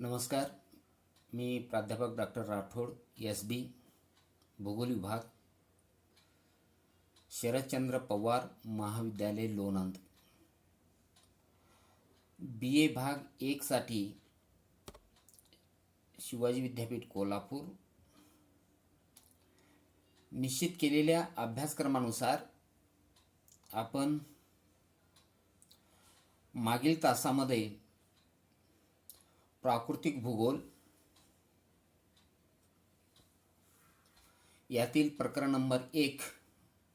नमस्कार. मी प्राध्यापक doctor Rathod, SB भूगोल विभाग, शरदचंद्र पवार महाविद्यालय लोणंद. BA भाग 1 साठी शिवाजी विद्यापीठ कोल्हापूर. निश्चित केलेल्या अभ्यासक्रमानुसार आपण मागील तासामध्ये प्राकृतिक भूगोल यातील प्रकरण नंबर 1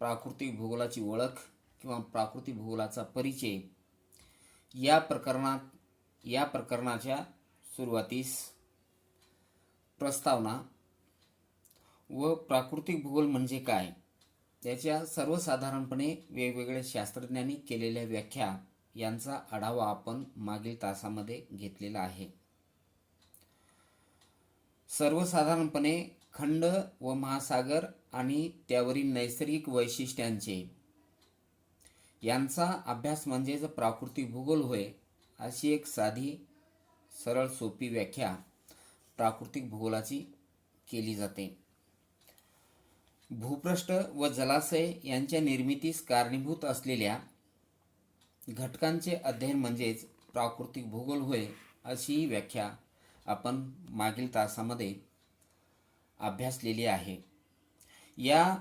प्राकृतिक भूगोलाची ओळख किंवा प्राकृतिक भूगोलाचा परिचय या प्रकरणाच्या सुरुवातीस प्रस्तावना व प्राकृतिक भूगोल म्हणजे काय त्याच्या सर्वसाधारणपणे वेगवेगळ्या शास्त्रज्ञांनी केलेल्या व्याख्या यांचा आढावा आपण मागील तासामध्ये घेतलेला आहे. सर्वसाधारणपणे खंड व महासागर आणि त्यावरील नैसर्गिक वैशिष्ट्यांचे यांचा अभ्यास म्हणजेच प्राकृतिक भूगोल होय, अशी एक साधी सरळ सोपी व्याख्या प्राकृतिक भूगोलाची केली जाते. भूपृष्ठ व जलाशय यांच्या निर्मितीस कारणीभूत असलेल्या घटकांचे अध्ययन म्हणजेच प्राकृतिक भूगोल होय, अशी ही व्याख्या आपण मागील तासामध्ये अभ्यासलेली आहे. या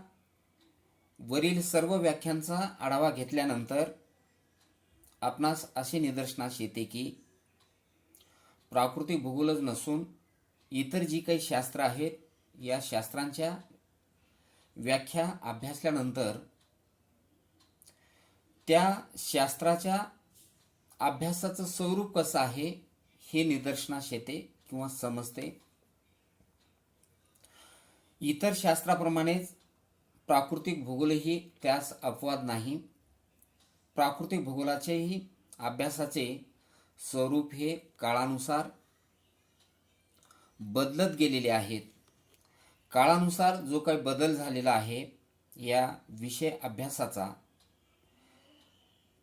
वरील सर्व व्याख्यांचा आढावा घेतल्यानंतर आपणास असे निदर्शनास येते की प्राकृतिक भूगोलच नसून इतर जी काही शास्त्र आहेत या शास्त्रांच्या व्याख्या अभ्यासल्यानंतर त्या शास्त्राच्या अभ्यासाचं स्वरूप कसं आहे हे निदर्शनास येते किंवा समजते. इतर शास्त्राप्रमाणेच प्राकृतिक भूगोलही त्यास अपवाद नाही. प्राकृतिक भूगोलाचेही अभ्यासाचे स्वरूप हे काळानुसार बदलत गेलेले आहेत. काळानुसार जो काही बदल झालेला आहे या विषय अभ्यासाचा,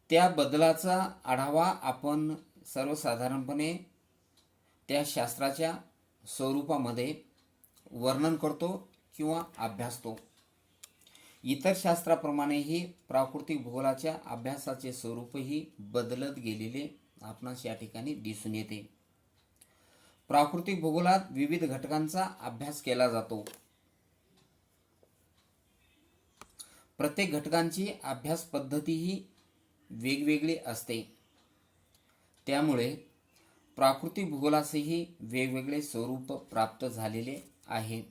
त्या बदलाचा आढावा आपण सर्वसाधारणपणे त्या शास्त्राच्या स्वरूपामध्ये वर्णन करतो किंवा अभ्यासतो. इतर शास्त्राप्रमाणेही प्राकृतिक भूगोलाच्या अभ्यासाचे स्वरूपही बदलत गेलेले आपणास या ठिकाणी दिसून येते. प्राकृतिक भूगोलात विविध घटकांचा अभ्यास केला जातो. प्रत्येक घटकांची अभ्यास पद्धतीही वेगवेगळी असते. त्यामुळे प्राकृतिक भूगोलासही वेगवेगळे स्वरूप प्राप्त झालेले आहे.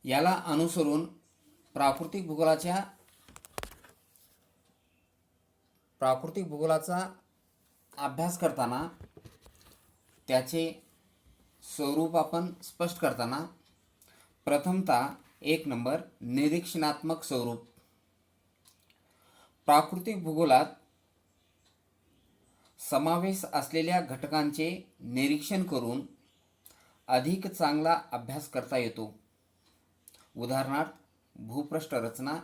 याला अनुसरून प्राकृतिक भूगोलाचा अभ्यास करताना त्याचे स्वरूप आपण स्पष्ट करताना प्रथमतः 1 नंबर निरीक्षणात्मक स्वरूप. प्राकृतिक भूगोलात समावेश असलेल्या घटकांचे निरीक्षण करून अधिक चांगला अभ्यास करता येतो. उदाहरणार्थ भूपृष्ठ रचना,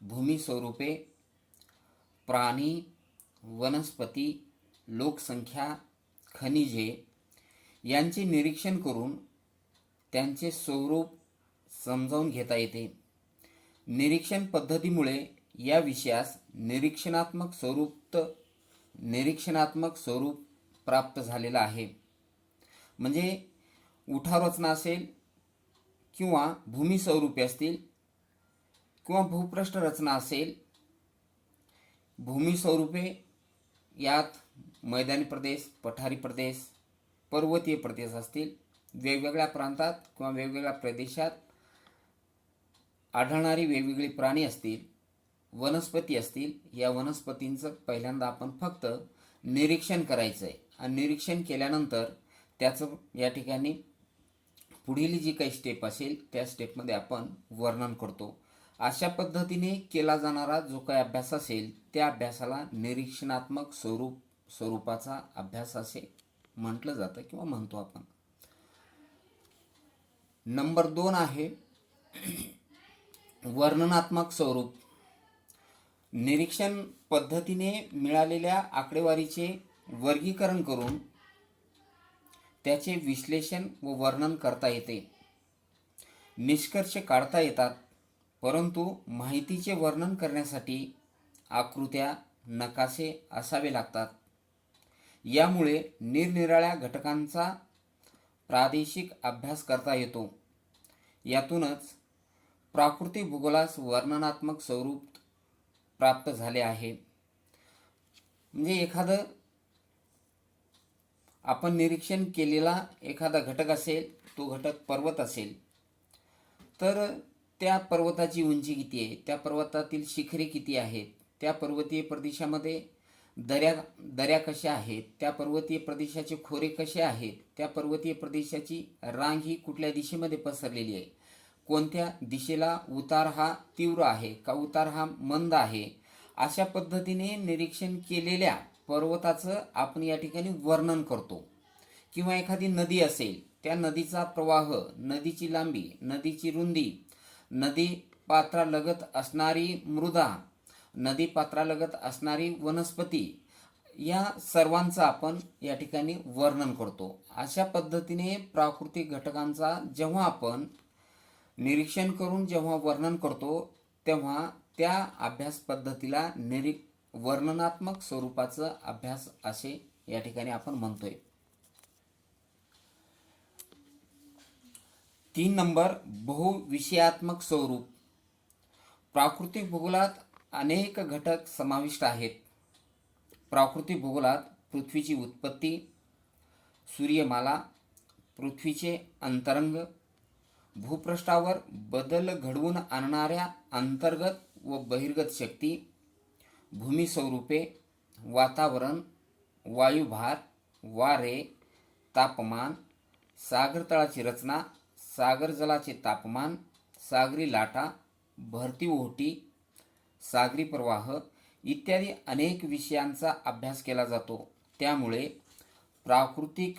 भूमी स्वरूपे, प्राणी, वनस्पती, लोकसंख्या, खनिजे यांचे निरीक्षण करून त्यांचे स्वरूप समजावून घेता येते. निरीक्षण पद्धतीमुळे या विषयास निरीक्षणात्मक स्वरूप प्राप्त झालेलं आहे. म्हणजे उठाव रचना असेल किंवा भूमी स्वरूपे असतील किंवा भूपृष्ठ रचना असेल. भूमी स्वरूपे यात मैदानी प्रदेश, पठारी प्रदेश, पर्वतीय प्रदेश असतील. वेगवेगळ्या प्रांतात किंवा वेगवेगळ्या प्रदेशात आढळणारी वेगवेगळी प्राणी असतील, वनस्पती असतील. या वनस्पतींचं पहिल्यांदा आपण फक्त निरीक्षण करायचं आहे आणि निरीक्षण केल्यानंतर त्याचं या ठिकाणी पुढील जी काही स्टेप असेल त्या स्टेपमध्ये आपण वर्णन करतो. अशा पद्धतीने केला जाणारा जो काही अभ्यास असेल त्या अभ्यासाला निरीक्षणात्मक स्वरूपाचा अभ्यास असे म्हटलं जातं किंवा म्हणतो आपण. नंबर 2 आहे वर्णनात्मक स्वरूप. निरीक्षण पद्धतीने मिळालेल्या आकडेवारीचे वर्गीकरण करून त्याचे विश्लेषण व वर्णन करता येते, निष्कर्ष काढता येतात. परंतु माहितीचे वर्णन करण्यासाठी आकृत्या, नकाशे असावे लागतात. यामुळे निरनिराळ्या घटकांचा प्रादेशिक अभ्यास करता येतो. यातूनच प्राकृतिक भूगोलास वर्णनात्मक स्वरूप प्राप्त झाले आहे. म्हणजे एखादं आपण निरीक्षण केलेला एखादा घटक असेल, तो घटक पर्वत असेल, तर त्या पर्वताची उंची किती आहे, त्या पर्वतातील शिखरे किती आहेत, त्या पर्वतीय प्रदेशामध्ये दऱ्या कशा आहेत, त्या पर्वतीय प्रदेशाचे खोरे कसे आहेत, त्या पर्वतीय प्रदेशाची रांग ही कुठल्या दिशेमध्ये पसरलेली आहे, कोणत्या दिशेला उतार हा तीव्र आहे का उतार हा मंद आहे, अशा पद्धतीने निरीक्षण केलेल्या पर्वताचं आपण या ठिकाणी वर्णन करतो. किंवा एखादी नदी असेल, त्या नदीचा प्रवाह, नदीची लांबी, नदीची रुंदी, नदी पात्रालगत असणारी मृदा, नदी पात्रालगत असणारी वनस्पती, या सर्वांचं आपण या ठिकाणी वर्णन करतो. अशा पद्धतीने प्राकृतिक घटकांचा जेव्हा आपण निरीक्षण करून जेव्हा वर्णन करतो, तेव्हा त्या अभ्यास पद्धतीला वर्णनात्मक स्वरूपाचं अभ्यास असे या ठिकाणी आपण म्हणतोय. 3 नंबर, बहुविषयात्मक स्वरूप. प्राकृतिक भूगोलात अनेक घटक समाविष्ट आहेत. प्राकृतिक भूगोलात पृथ्वीची उत्पत्ती, सूर्यमाला, पृथ्वीचे अंतरंग, भूपृष्ठावर बदल घडवून आणणाऱ्या अंतर्गत व बहिर्गत शक्ती, भूमी स्वरूपे, वातावरण, वायुभार, वारे, तापमान, सागर तळाची रचना, सागर जलाचे तापमान, सागरी लाटा, भरती ओहोटी, सागरी प्रवाह इत्यादी अनेक विषयांचा अभ्यास केला जातो. त्यामुळे प्राकृतिक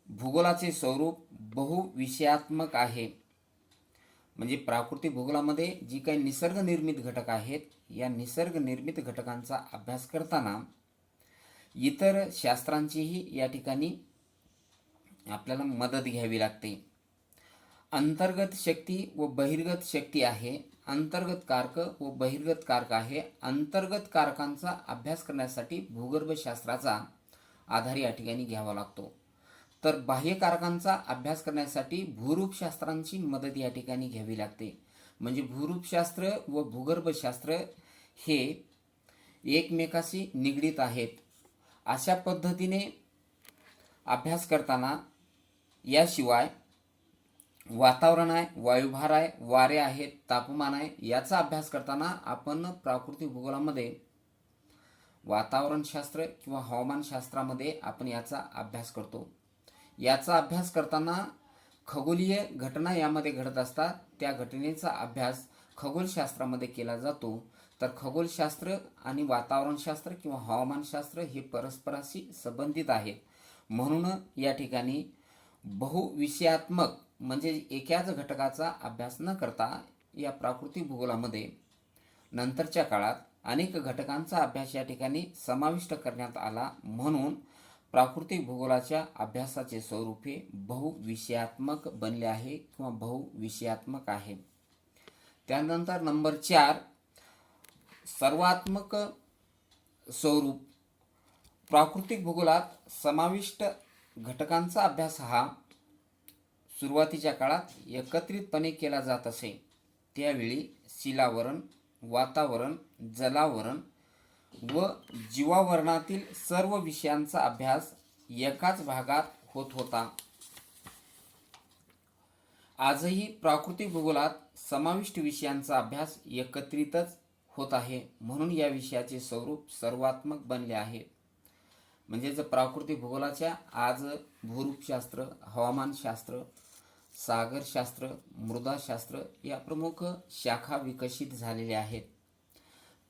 भूगोलाचे स्वरूप बहुविषयात्मक आहे. म्हणजे प्राकृतिक भूगोलामध्ये जी काही निसर्ग निर्मित घटक आहेत, या निसर्ग निर्मित घटकांचा अभ्यास करताना इतर शास्त्रांचीही या ठिकाणी आपल्याला मदत घ्यावी लागते. अंतर्गत शक्ती व बहिर्गत शक्ती आहे, अंतर्गत कारक व बहिर्गत कारक आहे. अंतर्गत कारकांचा अभ्यास करण्यासाठी भूगर्भशास्त्राचा आधार या ठिकाणी घ्यावा लागतो. तर बाह्य कारकांचा अभ्यास करण्यासाठी भूरूपशास्त्रांची मदत या ठिकाणी घ्यावी लागते. म्हणजे भूरूपशास्त्र व भूगर्भशास्त्र हे एकमेकाशी निगडीत आहेत. अशा पद्धतीने अभ्यास करताना याशिवाय वातावरण आहे, वायुभार आहे, वारे आहेत, तापमान आहे, याचा अभ्यास करताना आपण प्राकृतिक भूगोलामध्ये वातावरणशास्त्र किंवा हवामानशास्त्रामध्ये आपण याचा अभ्यास करतो. याचा अभ्यास करताना खगोलीय घटना यामध्ये घडत असतात, त्या घटनेचा अभ्यास खगोलशास्त्रामध्ये केला जातो. तर खगोलशास्त्र आणि वातावरणशास्त्र किंवा हवामानशास्त्र हे परस्पराशी संबंधित आहेत. म्हणून या ठिकाणी बहुविषयात्मक म्हणजे एकाच घटकाचा अभ्यास न करता या प्राकृतिक भूगोलामध्ये नंतरच्या काळात अनेक घटकांचा अभ्यास या ठिकाणी समाविष्ट करण्यात आला. म्हणून प्राकृतिक भूगोलाच्या अभ्यासाचे स्वरूप हे बहुविषयात्मक बनले आहे किंवा बहुविषयात्मक आहे. त्यानंतर नंबर 4, सर्वात्मक स्वरूप. प्राकृतिक भूगोलात समाविष्ट घटकांचा अभ्यास हा सुरुवातीच्या काळात एकत्रितपणे केला जात असे. त्यावेळी शिलावरण, वातावरण, जलावरण व जीवावरणातील सर्व विषयांचा अभ्यास एकाच भागात होत होता. आजही प्राकृतिक भूगोलात समाविष्ट विषयांचा अभ्यास एकत्रितच होत आहे. म्हणून या विषयाचे स्वरूप सर्वात्मक बनले आहे. म्हणजे जर प्राकृतिक भूगोलाच्या आज भूरूपशास्त्र, हवामानशास्त्र, सागरशास्त्र, मृदाशास्त्र या प्रमुख शाखा विकसित झालेल्या आहेत.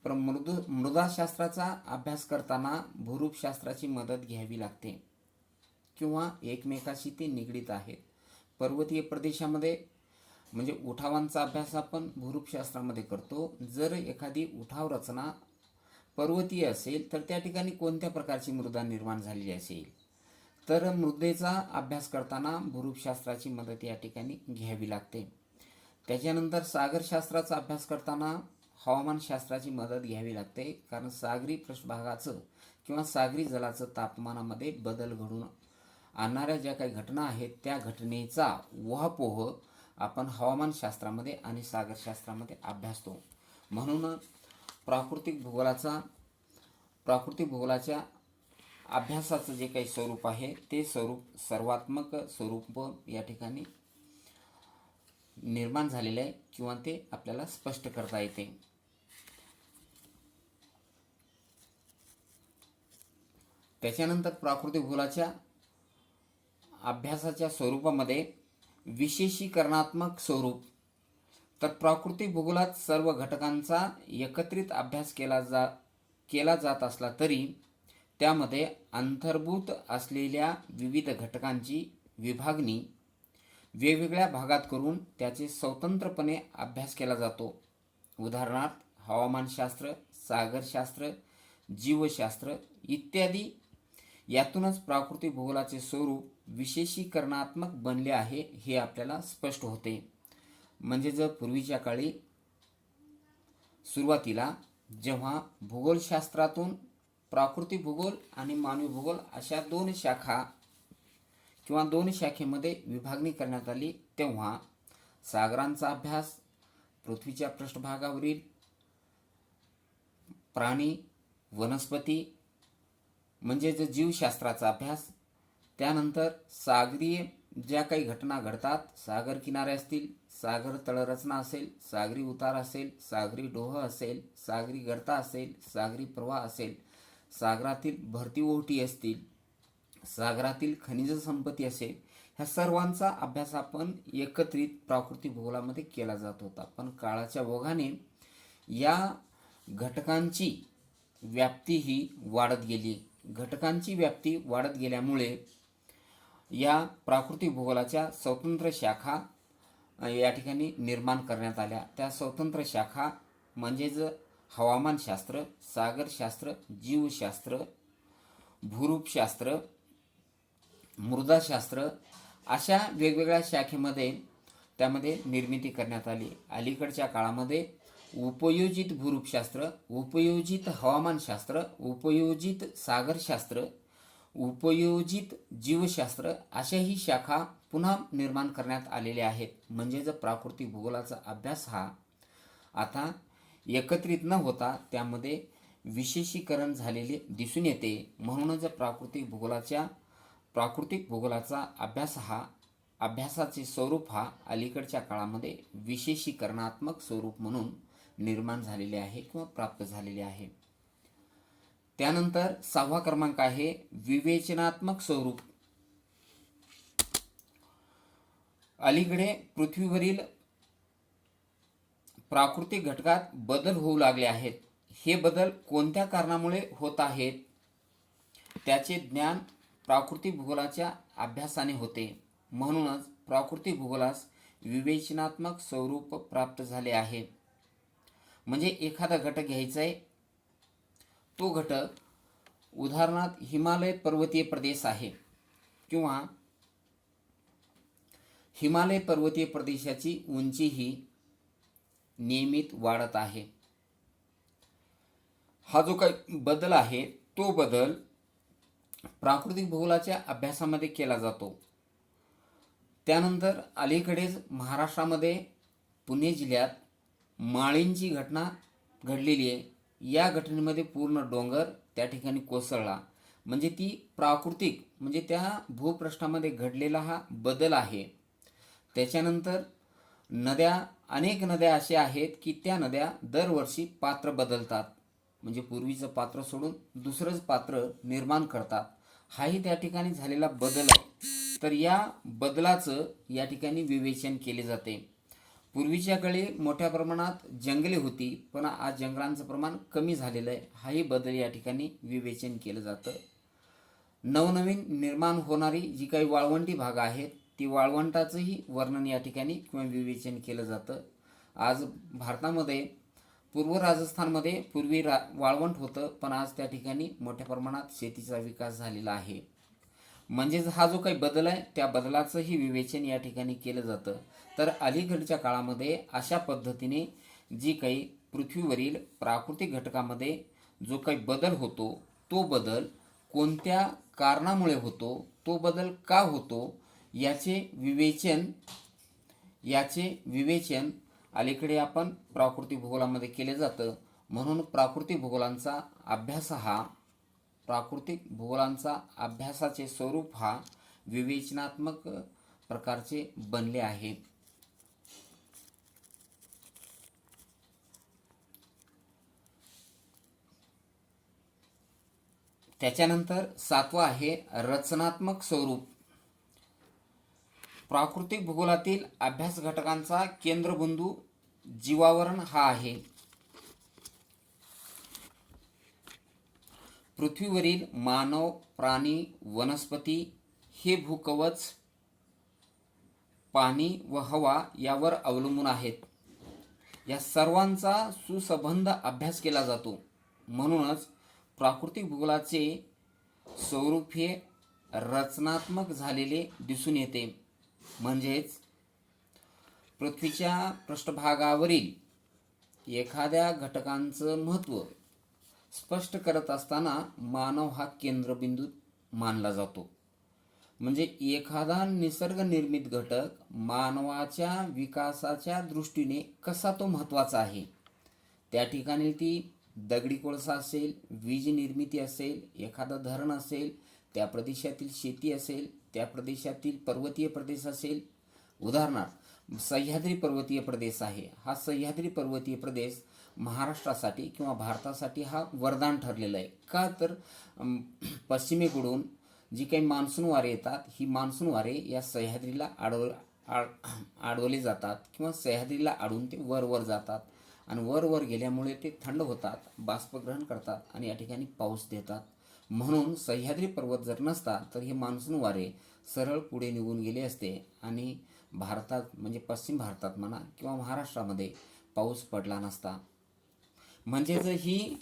मृदाशास्त्राचा अभ्यास करताना भूरूपशास्त्राची मदत घ्यावी लागते किंवा एकमेकाशी ते निगडीत आहेत. पर्वतीय प्रदेशामध्ये म्हणजे उठावांचा अभ्यास आपण भूरूपशास्त्रामध्ये करतो. जर एखादी उठाव रचना पर्वतीय असेल तर त्या ठिकाणी कोणत्या प्रकारची मृदा निर्माण झालेली असेल, तर मृदेचा अभ्यास करताना भूरूपशास्त्राची मदत या ठिकाणी घ्यावी लागते. त्याच्यानंतर सागरशास्त्राचा अभ्यास करताना हवामानशास्त्राची मदत घ्यावी लागते, कारण सागरी पृष्ठभागाचं किंवा सागरी जलाचं तापमानामध्ये बदल घडून आणणाऱ्या ज्या काही घटना आहेत त्या घटनेचा ऊहापोह आपण हवामानशास्त्रामध्ये आणि सागरशास्त्रामध्ये अभ्यासतो. म्हणून प्राकृतिक भूगोलाच्या अभ्यासाचं जे काही स्वरूप आहे ते स्वरूप सर्वात्मक स्वरूप या ठिकाणी निर्माण झालेलं आहे किंवा ते आपल्याला स्पष्ट करता येते. त्याच्यानंतर प्राकृतिक भूगोलाच्या अभ्यासाच्या स्वरूपामध्ये विशेषीकरणात्मक स्वरूप. तर प्राकृतिक भूगोलात सर्व घटकांचा एकत्रित अभ्यास केला जात असला तरी त्यामध्ये अंतर्भूत असलेल्या विविध घटकांची विभागणी वेगवेगळ्या भागात करून त्याचे स्वतंत्रपणे अभ्यास केला जातो. उदाहरणार्थ हवामानशास्त्र, सागरशास्त्र, जीवशास्त्र इत्यादी. यातूनच प्राकृतिक भूगोलाचे स्वरूप विशेषीकरणात्मक बनले आहे हे आपल्याला स्पष्ट होते. म्हणजे जर पूर्वीच्या काळी सुरुवातीला जेव्हा भूगोलशास्त्रातून प्राकृतिक भूगोल आणि मानवी भूगोल अशा दोन शाखा किंवा दोन शाखेमध्ये विभागणी करण्यात आली, तेव्हा सागरांचा अभ्यास, पृथ्वीच्या पृष्ठभागावरील प्राणी, वनस्पती म्हणजे जीवशास्त्राचा अभ्यास, त्यानंतर सागरीय ज्या काही घटना घडतात, सागर किनारे असतील, सागर तळरचना असेल, सागरी उतार असेल, सागरी डोह असेल, सागरी गर्ता असेल, सागरी प्रवाह असेल, सागरातील भरती ओहोटी असतील, सागरातील खनिज संपत्ती असेल, ह्या सर्वांचा अभ्यास आपण एकत्रित प्राकृतिक भूगोलामध्ये केला जात होता. पण काळाच्या ओघाने या घटकांची व्याप्ती ही वाढत गेली. घटकांची व्याप्ती वाढत गेल्यामुळे या प्राकृतिक भूगोलाच्या स्वतंत्र शाखा या ठिकाणी निर्माण करण्यात आल्या. त्या स्वतंत्र शाखा म्हणजेच हवामानशास्त्र, सागरशास्त्र, जीवशास्त्र, भूरूपशास्त्र, मृदाशास्त्र अशा वेगवेगळ्या शाखेमध्ये त्यामध्ये निर्मिती करण्यात आली. अलीकडच्या काळामध्ये उपयोजित भूरूपशास्त्र, उपयोजित हवामानशास्त्र, उपयोजित सागरशास्त्र, उपयोजित जीवशास्त्र अशाही शाखा पुन्हा निर्माण करण्यात आलेल्या आहेत. म्हणजेच प्राकृतिक भूगोलाचा अभ्यास हा आता एकत्रित न होता त्यामध्ये विशेषीकरण झालेले दिसून येते. म्हणूनच प्राकृतिक भूगोलाचा अभ्यासाचे स्वरूप हा अलीकडच्या काळामध्ये विशेषीकरणात्मक स्वरूप म्हणून निर्माण झालेले आहे किंवा प्राप्त झालेले आहे. त्यानंतर 6वा क्रमांक आहे विवेचनात्मक स्वरूप. अलीकडे पृथ्वीवरील प्राकृतिक घटकात बदल होऊ लागले आहेत. हे बदल कोणत्या कारणामुळे होत आहेत त्याचे ज्ञान प्राकृतिक भूगोलाच्या अभ्यासाने होते. म्हणूनच प्राकृतिक भूगोलास विवेचनात्मक स्वरूप प्राप्त झाले आहे. म्हणजे एखादा घटक घ्यायचा आहे, तो घटक उदाहरणार्थ हिमालय पर्वतीय प्रदेश आहे किंवा हिमालय पर्वतीय प्रदेशाची उंची ही नियमित वाढत आहे. हा जो काही बदल आहे तो बदल प्राकृतिक भूगोलाच्या अभ्यासामध्ये केला जातो. त्यानंतर अलीकडेच महाराष्ट्रामध्ये पुणे जिल्ह्यात माळींची घटना घडलेली आहे. या घटनेमध्ये पूर्ण डोंगर त्या ठिकाणी कोसळला. म्हणजे ती प्राकृतिक म्हणजे त्या भूपृष्ठामध्ये घडलेला हा बदल आहे. त्याच्यानंतर अनेक नद्या अशा आहेत की त्या नद्या दरवर्षी पात्र बदलतात. म्हणजे पूर्वीचं पात्र सोडून दुसरंच पात्र निर्माण करतात. हाही त्या ठिकाणी झालेला बदल आहे. तर या बदलाचं या ठिकाणी विवेचन केले जाते. पूर्वीच्या काळी मोठ्या प्रमाणात जंगले होती, पण आज जंगलांचं प्रमाण कमी झालेलं आहे. हाही बदल या ठिकाणी विवेचन केलं जातं. नवनवीन निर्माण होणारी जी काही वाळवंटी भाग आहेत ती वाळवंटाचंही वर्णन या ठिकाणी किंवा विवेचन केलं जातं. आज भारतामध्ये पूर्व राजस्थानमध्ये पूर्वी वाळवंट होतं, पण आज त्या ठिकाणी मोठ्या प्रमाणात शेतीचा विकास झालेला आहे. म्हणजेच हा जो काही बदल आहे त्या बदलाचंही विवेचन या ठिकाणी केलं जातं. तर अलीकडच्या काळामध्ये अशा पद्धतीने जी काही पृथ्वीवरील प्राकृतिक घटकामध्ये जो काही बदल होतो, तो बदल कोणत्या कारणामुळे होतो, तो बदल का होतो, याचे विवेचन अलीकडे आपण प्राकृतिक भूगोलामध्ये केले जातं. म्हणून प्राकृतिक भूगोलांचा अभ्यासाचे स्वरूप हा विवेचनात्मक प्रकारचे बनले आहे. त्याच्यानंतर 7वा आहे रचनात्मक स्वरूप. प्राकृतिक भूगोलातील अभ्यास घटकांचा केंद्रबिंदू जीवावरण हा आहे. पृथ्वीवरील मानव, प्राणी, वनस्पती हे भूकवच पाणी व हवा यावर अवलंबून आहेत. या सर्वांचा सुसंबंध अभ्यास केला जातो. म्हणूनच प्राकृतिक भूगोलाचे स्वरूप हे रचनात्मक झालेले दिसून येते. म्हणजेच पृथ्वीच्या पृष्ठभागावरील एखाद्या घटकांचं महत्त्व स्पष्ट करत असताना मानव हा केंद्रबिंदू मानला जातो. म्हणजे एखादा निसर्गनिर्मित घटक मानवाच्या विकासाच्या दृष्टीने कसा तो महत्त्वाचा आहे. त्या ठिकाणी ती दगडी कोळसा असेल, वीज निर्मिती असेल, एखादं धरण असेल, त्या प्रदेशातील शेती असेल, त्या प्रदेशातील पर्वतीय प्रदेश असेल. उदाहरणार्थ सह्याद्री पर्वतीय प्रदेश आहे. हा सह्याद्री पर्वतीय प्रदेश महाराष्ट्रासाठी किंवा भारतासाठी हा वरदान ठरलेला आहे. का तर पश्चिमेकडून जी काही मान्सून वारे येतात, ही मान्सून वारे या सह्याद्रीला अडवले जातात किंवा सह्याद्रीला अडवून ते वर जातात आणि वर गेल्यामुळे ते थंड होतात, बाष्पग्रहण करतात आणि या ठिकाणी पाऊस देतात. म्हणून सह्याद्री पर्वत जर नसता तर हे मान्सून वारे सरळ पुढे निघून गेले असते आणि भारतात म्हणजे पश्चिम भारतात म्हणा किंवा महाराष्ट्रामध्ये पाऊस पडला नसता. म्हणजेच ही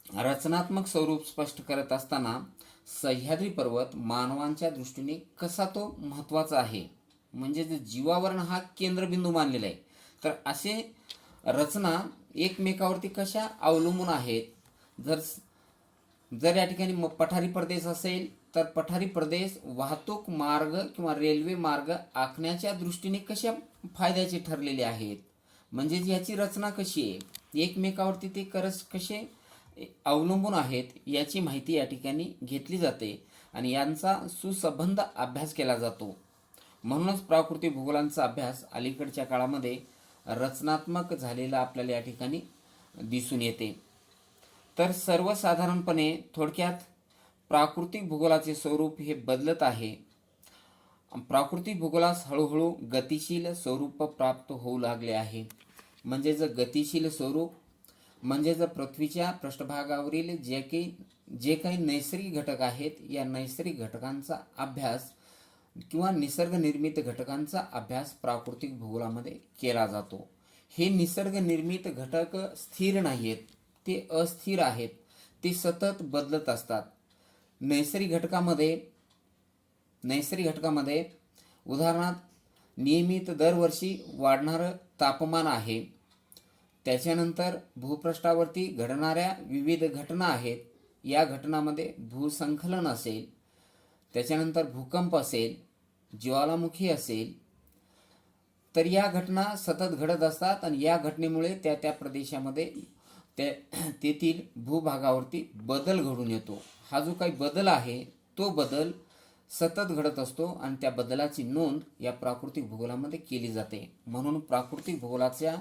रचनात्मक स्वरूप स्पष्ट करत असताना सह्याद्री पर्वत मानवांच्या दृष्टीने कसा तो महत्त्वाचा आहे, म्हणजे जीवावरण हा केंद्रबिंदू मानलेला आहे. तर असे रचना एकमेकावरती कशा अवलंबून आहेत. जर या ठिकाणी पठारी प्रदेश असेल तर पठारी प्रदेश वाहतूक मार्ग किंवा रेल्वे मार्ग आखण्याच्या दृष्टीने कशा फायद्याचे ठरलेले आहेत. म्हणजे याची रचना कशी आहे, एकमेकावरती ते कसे अवलंबून आहेत याची माहिती या ठिकाणी घेतली जाते आणि यांचा सुसंबंध अभ्यास केला जातो. म्हणूनच प्राकृतिक भूगोलांचा अभ्यास अलीकडच्या काळामध्ये रचनात्मक झालेला आपल्याला या ठिकाणी दिसून येते. तर सर्वसाधारणपणे थोडक्यात प्राकृतिक भूगोलाचे स्वरूप हे बदलत आहे. प्राकृतिक भूगोलास हळूहळू गतिशील स्वरूप प्राप्त होऊ लागले आहे. म्हणजे गतिशील स्वरूप म्हणजे पृथ्वीच्या पृष्ठभागावरील जे काही नैसर्गिक घटक आहेत, या नैसर्गिक घटकांचा अभ्यास किंवा निसर्गनिर्मित घटकांचा अभ्यास प्राकृतिक भूगोलामध्ये केला जातो. हे निसर्गनिर्मित घटक स्थिर नाहीत, ते अस्थिर आहेत, ते सतत बदलत असतात. नैसर्गिक घटकामध्ये उदाहरणार्थ नियमित दरवर्षी वाढणारं तापमान आहे. त्याच्यानंतर भूपृष्ठावरती घडणाऱ्या विविध घटना आहेत. या घटनामध्ये भूसंखलन असेल, त्याच्यानंतर भूकंप असेल, ज्वालामुखी असेल. तर या घटना सतत घडत असतात आणि या घटनेमुळे त्या प्रदेशामध्ये तेथील भूभागावरती बदल घडून येतो. हा जो काही बदल आहे तो बदल सतत घडत असतो आणि त्या बदलाची नोंद या प्राकृतिक भूगोलामध्ये केली जाते. म्हणून प्राकृतिक भूगोलाच्या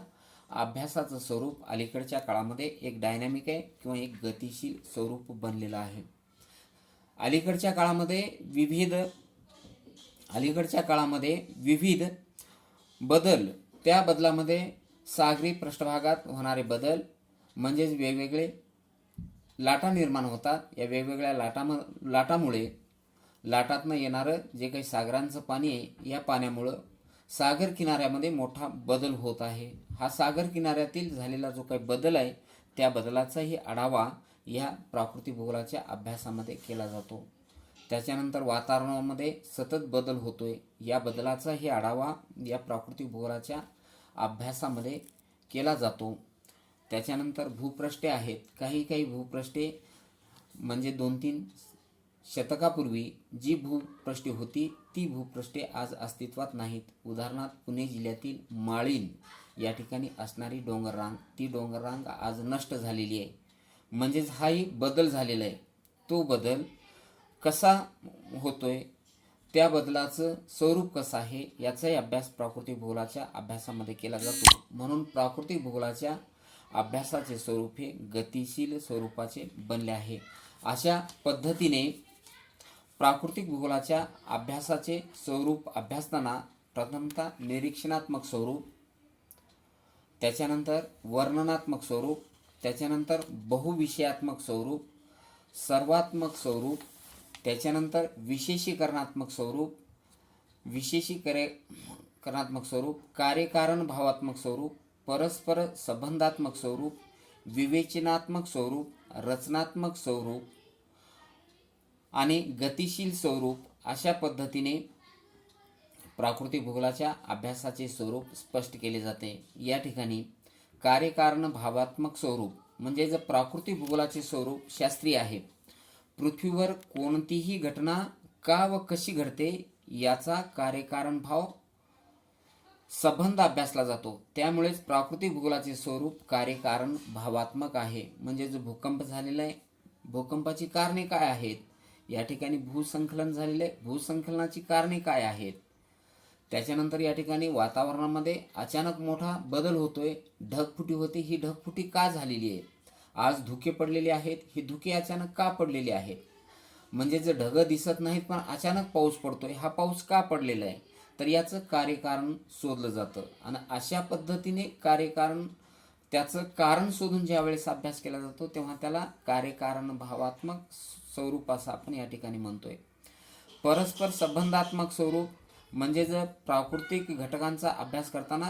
अभ्यासाचं स्वरूप अलीकडच्या काळामध्ये एक डायनॅमिक आहे किंवा एक गतिशील स्वरूप बनलेलं आहे. अलीकडच्या काळामध्ये विविध बदल, त्या बदलामध्ये सागरी पृष्ठभागात होणारे बदल म्हणजेच वेगवेगळे लाटा निर्माण होतात. या वेगवेगळ्या लाटामुळे लाटातनं येणारं जे काही सागरांचं पाणी आहे, या पाण्यामुळं सागर किनाऱ्यामध्ये मोठा बदल होत आहे. हा सागर किनाऱ्यातील झालेला जो काही बदल आहे, त्या बदलाचाही आढावा या प्राकृतिक भूगोलाच्या अभ्यासामध्ये केला जातो. त्याच्यानंतर वातावरणामध्ये सतत बदल होतोय, या बदलाचाही आढावा या प्राकृतिक भूगोलाच्या अभ्यासामध्ये केला जातो. त्याच्यानंतर भूपृष्ठे आहेत. काही भूपृष्ठे म्हणजे 2-3 शतकापूर्वी जी भूपृष्ठे होती ती भूपृष्ठे आज अस्तित्वात नाहीत. उदाहरणार्थ पुणे जिल्ह्यातील माळीण या ठिकाणी असणारी डोंगररांग, ती डोंगररांग आज नष्ट झालेली आहे. म्हणजेच हाही बदल झालेला आहे. तो बदल कसा होतोय, त्या बदलाचं स्वरूप कसं आहे, याचाही अभ्यास प्राकृतिक भूगोलाच्या अभ्यासामध्ये केला जातो. म्हणून प्राकृतिक भूगोलाच्या अभ्यासाचे स्वरूप हे गतिशील स्वरूपाचे बनले आहे. अशा पद्धतीने प्राकृतिक भूगोलाच्या अभ्यासाचे स्वरूप अभ्यासताना प्रथमतः निरीक्षणात्मक स्वरूप, त्याच्यानंतर वर्णनात्मक स्वरूप, त्याच्यानंतर बहुविषयात्मक स्वरूप, सर्वात्मक स्वरूप, त्याच्यानंतर विशेषीकरणात्मक स्वरूप, विशेषीकरणात्मक स्वरूप, कार्यकारण भावात्मक स्वरूप, परस्पर संबंधात्मक स्वरूप, विवेचनात्मक स्वरूप, रचनात्मक स्वरूप आणि गतिशील स्वरूप, अशा पद्धतीने प्राकृतिक भूगोलाच्या अभ्यासाचे स्वरूप स्पष्ट केले जाते. या ठिकाणी कार्यकारण भावात्मक स्वरूप म्हणजे जर प्राकृतिक भूगोलाचे स्वरूप शास्त्रीय आहे. पृथ्वीवर कोणतीही घटना का व कशी घडते याचा कार्यकारण भाव संबंध अभ्यासला जातो. त्यामुळेच प्राकृतिक भूगोलाचे स्वरूप कार्यकारण भावात्मक आहे. म्हणजे जो भूकंप झालेला आहे, भूकंपाची कारणे काय आहेत, या ठिकाणी भूसंकलन झालेले आहे, भूसंकलनाची कारणे काय आहेत, त्याच्यानंतर या ठिकाणी वातावरणामध्ये अचानक मोठा बदल होतोय, ढगफुटी होते, ही ढगफुटी का झालेली आहे, आज धुके पडलेले आहेत, ही धुके अचानक का पडलेले आहेत, म्हणजे जर ढग दिसत नाहीत पण अचानक पाऊस पडतोय, हा पाऊस का पडलेला आहे, तर याचं कार्यकारण शोधलं जातं. आणि अशा पद्धतीने कार्यकारण, त्याचं कारण शोधून ज्या वेळेस अभ्यास केला जातो तेव्हा त्याला कार्यकारण भावात्मक स्वरूप असं आपण या ठिकाणी म्हणतोय. परस्पर संबंधात्मक स्वरूप म्हणजे जर प्राकृतिक घटकांचा अभ्यास करताना